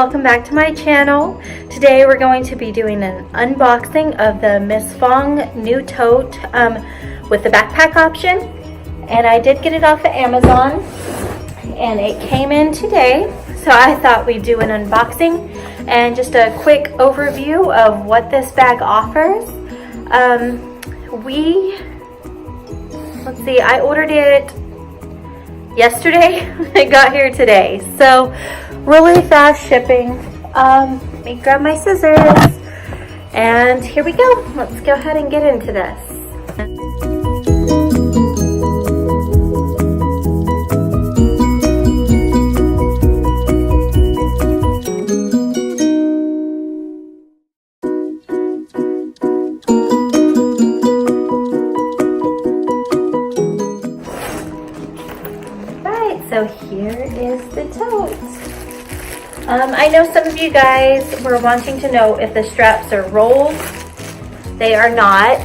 welcome back to my channel. Today we're going to be doing an unboxing of the Miss Fong new tote with the backpack option. And I did get it off of Amazon and it came in today. So I thought we'd do an unboxing and just a quick overview of what this bag offers. Let's see, I ordered it yesterday. It got here today. So really fast shipping. Let me grab my scissors and here we go. Let's go ahead and get into this. So here is the tote. I know some of you guys were wanting to know if the straps are rolled. They are not.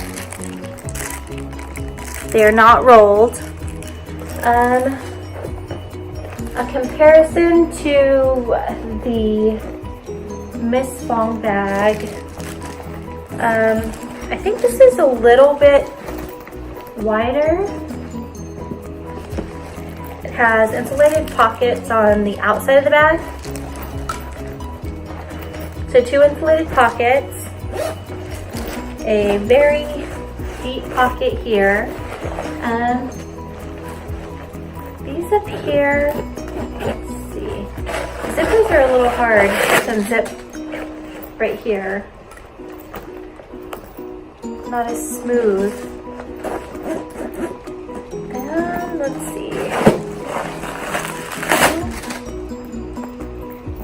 They are not rolled. A comparison to the Miss Fong bag. I think this is a little bit wider. Has insulated pockets on the outside of the bag. So 2 insulated pockets, a very deep pocket here. These up here, let's see. Zippers are a little hard to zip right here. Not as smooth. Let's see.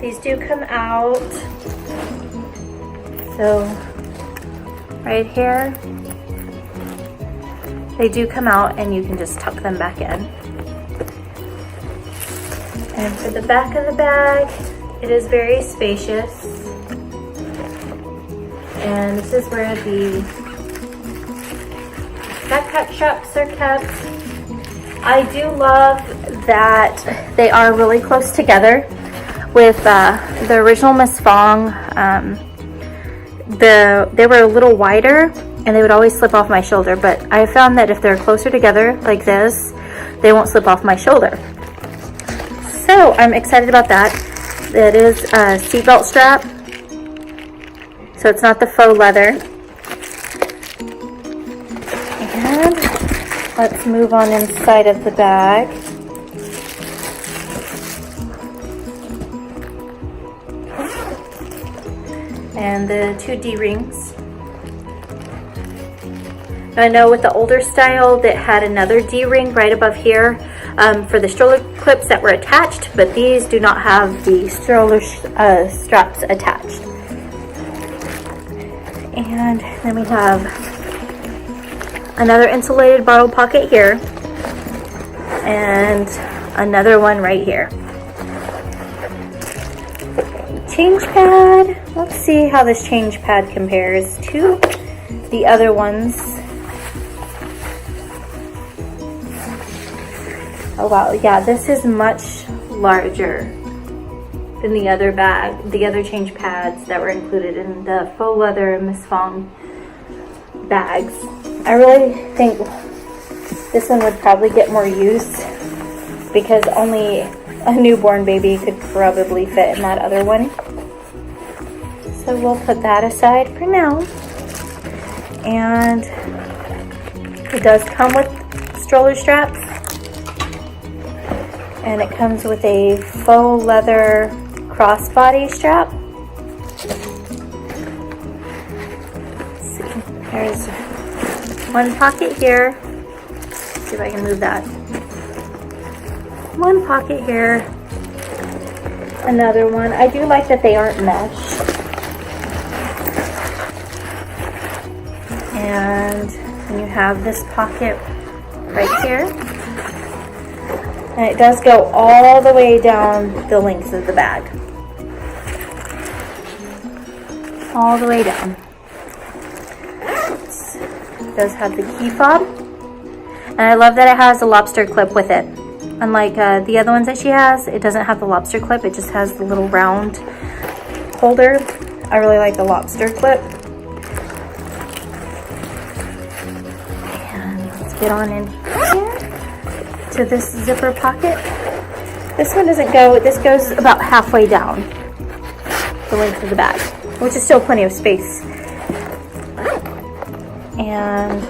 These do come out, so right here, they do come out and you can just tuck them back in. And for the back of the bag, it is very spacious. And this is where the backpack straps are kept. I do love that they are really close together. With the original Miss Fong, they were a little wider and they would always slip off my shoulder, but I found that if they're closer together like this, they won't slip off my shoulder. So I'm excited about that. It is a seatbelt strap, so it's not the faux leather. And let's move on inside of the bag. And the 2 D-rings. I know with the older style that had another D-ring right above here for the stroller clips that were attached, but these do not have the stroller straps attached. And then we have another insulated bottle pocket here and another one right here. Change pad. Let's see how this change pad compares to the other ones. Oh wow, yeah, this is much larger than the other bag, the other change pads that were included in the faux leather Miss Fong bags. I really think this one would probably get more use because only a newborn baby could probably fit in that other one. So we'll put that aside for now. And it does come with stroller straps. And it comes with a faux leather crossbody strap. Let's see, there's one pocket here. Let's see if I can move that. One pocket here, another one. I do like that they aren't mesh. And then you have this pocket right here. And it does go all the way down the length of the bag. All the way down. It does have the key fob. And I love that it has a lobster clip with it. Unlike the other ones that she has, it doesn't have the lobster clip, it just has the little round holder. I really like the lobster clip. And let's get on in here to this zipper pocket. This one doesn't go, this goes about halfway down the length of the bag, which is still plenty of space. And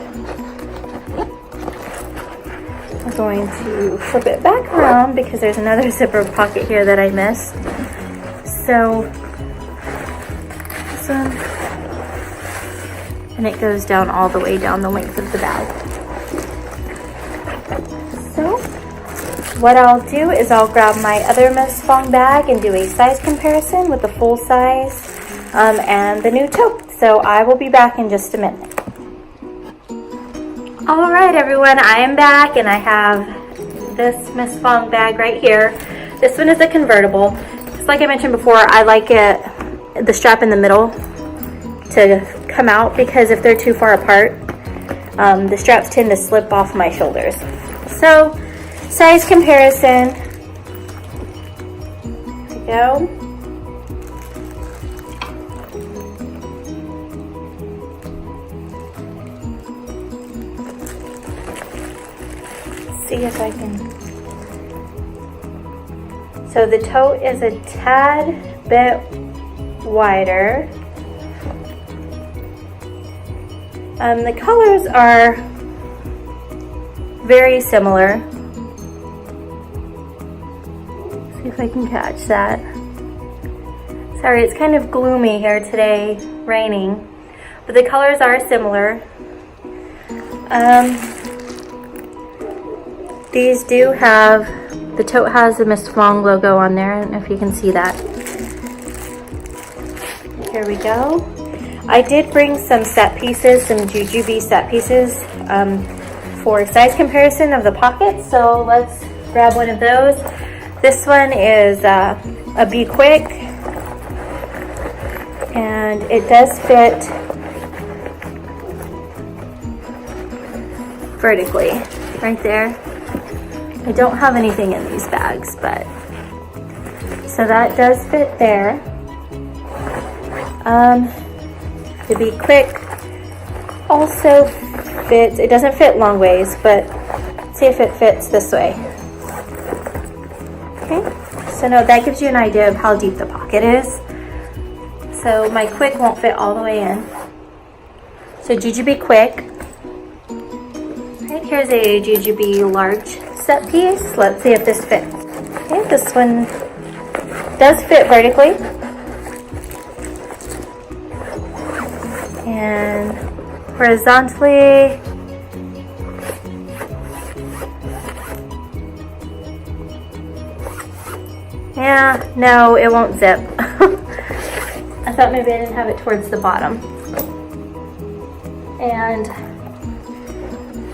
I'm going to flip it back around because there's another zipper pocket here that I missed. So this one, and it goes down all the way down the length of the bag. So what I'll do is I'll grab my other Miss Fong bag and do a size comparison with the full size and the new tote. So I will be back in just a minute. All right, everyone, I am back and I have this Miss Fong bag right here. This one is a convertible. Just like I mentioned before, I like it, the strap in the middle to come out because if they're too far apart, the straps tend to slip off my shoulders. So, size comparison. There we go. See if I can. So the tote is a tad bit wider. The colors are very similar. See if I can catch that. Sorry, it's kind of gloomy here today, raining, but the colors are similar. These do have, the tote has the Miss Fong logo on there. I don't know if you can see that. Here we go. I did bring some set pieces, some jujube set pieces for size comparison of the pockets. So let's grab one of those. This one is a Be Quick, and it does fit vertically right there. I don't have anything in these bags, but so that does fit there. To Be Quick also fits, it doesn't fit long ways, but let's see if it fits this way. Okay, so no, that gives you an idea of how deep the pocket is. So my Quick won't fit all the way in. So Jujube Quick. Right, here's a Jujube large set piece. Let's see if this fits. Okay, this one does fit vertically. And horizontally. Yeah, no, it won't zip. I thought maybe I didn't have it towards the bottom. And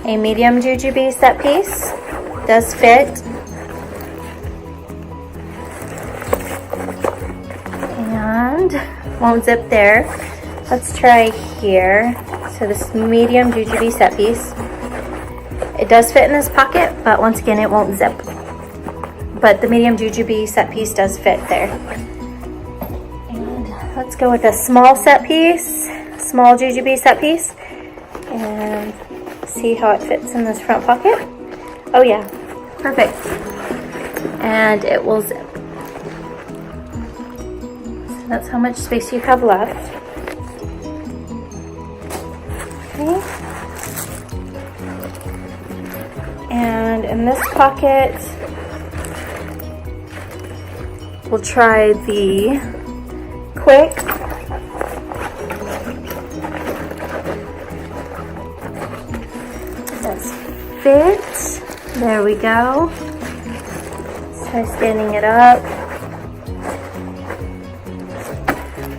a medium jujube set piece does fit. And won't zip there. Let's try here. So this medium jujube set piece, it does fit in this pocket, but once again it won't zip. But the medium jujube set piece does fit there. And let's go with a small set piece, small jujube set piece, and see how it fits in this front pocket. Oh yeah, perfect. And it will zip. So that's how much space you have left. Okay. And in this pocket, we'll try the Quick. Let's fit. There we go. Let's try standing it up.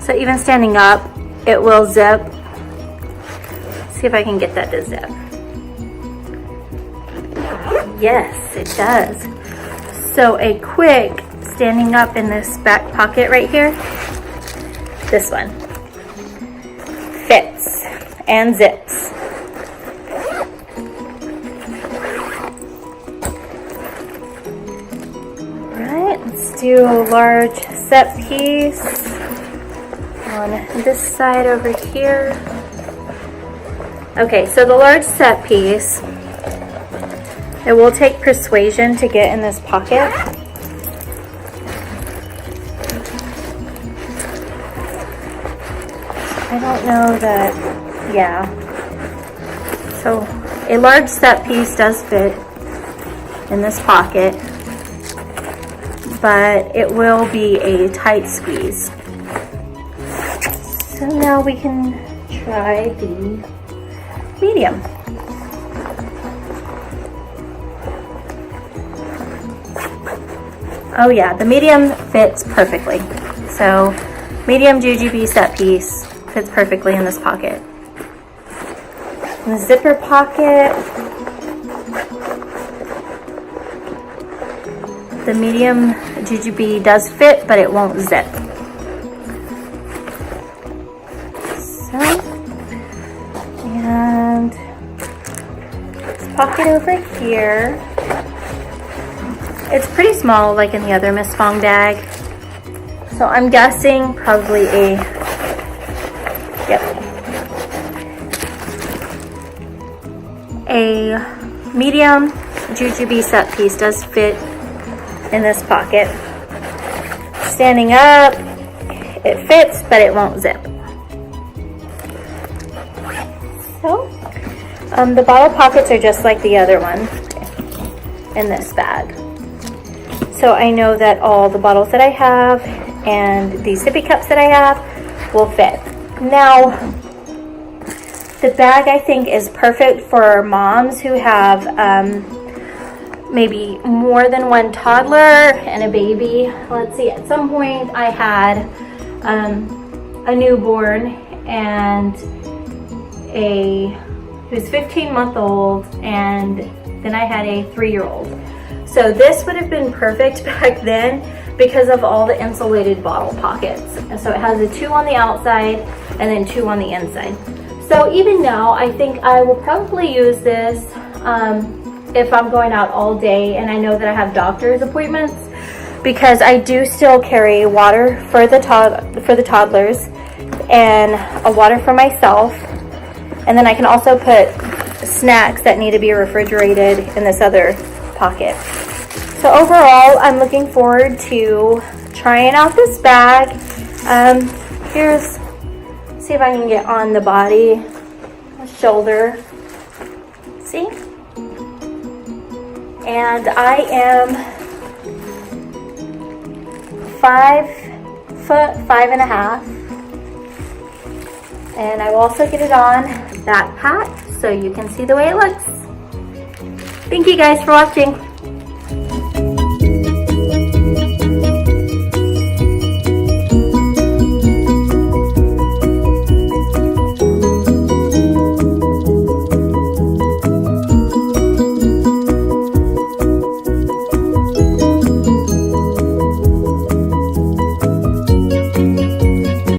So even standing up, it will zip. Let's see if I can get that to zip. Yes, it does. So a Quick standing up in this back pocket right here, this one fits and zips. Alright, let's do a large set piece. on this side over here. Okay, so the large set piece, it will take persuasion to get in this pocket. I don't know that, yeah. So a large set piece does fit in this pocket, but it will be a tight squeeze. So now we can try the medium. Oh yeah, the medium fits perfectly. So medium jujube set piece fits perfectly in this pocket. In the zipper pocket, the medium jujube does fit, but it won't zip. So, and this pocket over here, it's pretty small like in the other Miss Fong bag. So I'm guessing probably a, a medium jujube set piece does fit in this pocket. Standing up, it fits, but it won't zip. So, the bottle pockets are just like the other one in this bag. So I know that all the bottles that I have and the sippy cups that I have will fit. Now, the bag I think is perfect for moms who have maybe more than one toddler and a baby. Let's see, at some point I had a newborn and he was 15-month-old, and then I had a 3-year-old. So this would have been perfect back then because of all the insulated bottle pockets. And so it has a 2 on the outside and then 2 on the inside. So even now, I think I will probably use this if I'm going out all day and I know that I have doctor's appointments, because I do still carry water for the toddlers and a water for myself. And then I can also put snacks that need to be refrigerated in this other pocket. So overall, I'm looking forward to trying out this bag. See if I can get on the body, the shoulder. See? And I am 5'5.5". And I will also get it on backpack so you can see the way it looks. Thank you guys for watching.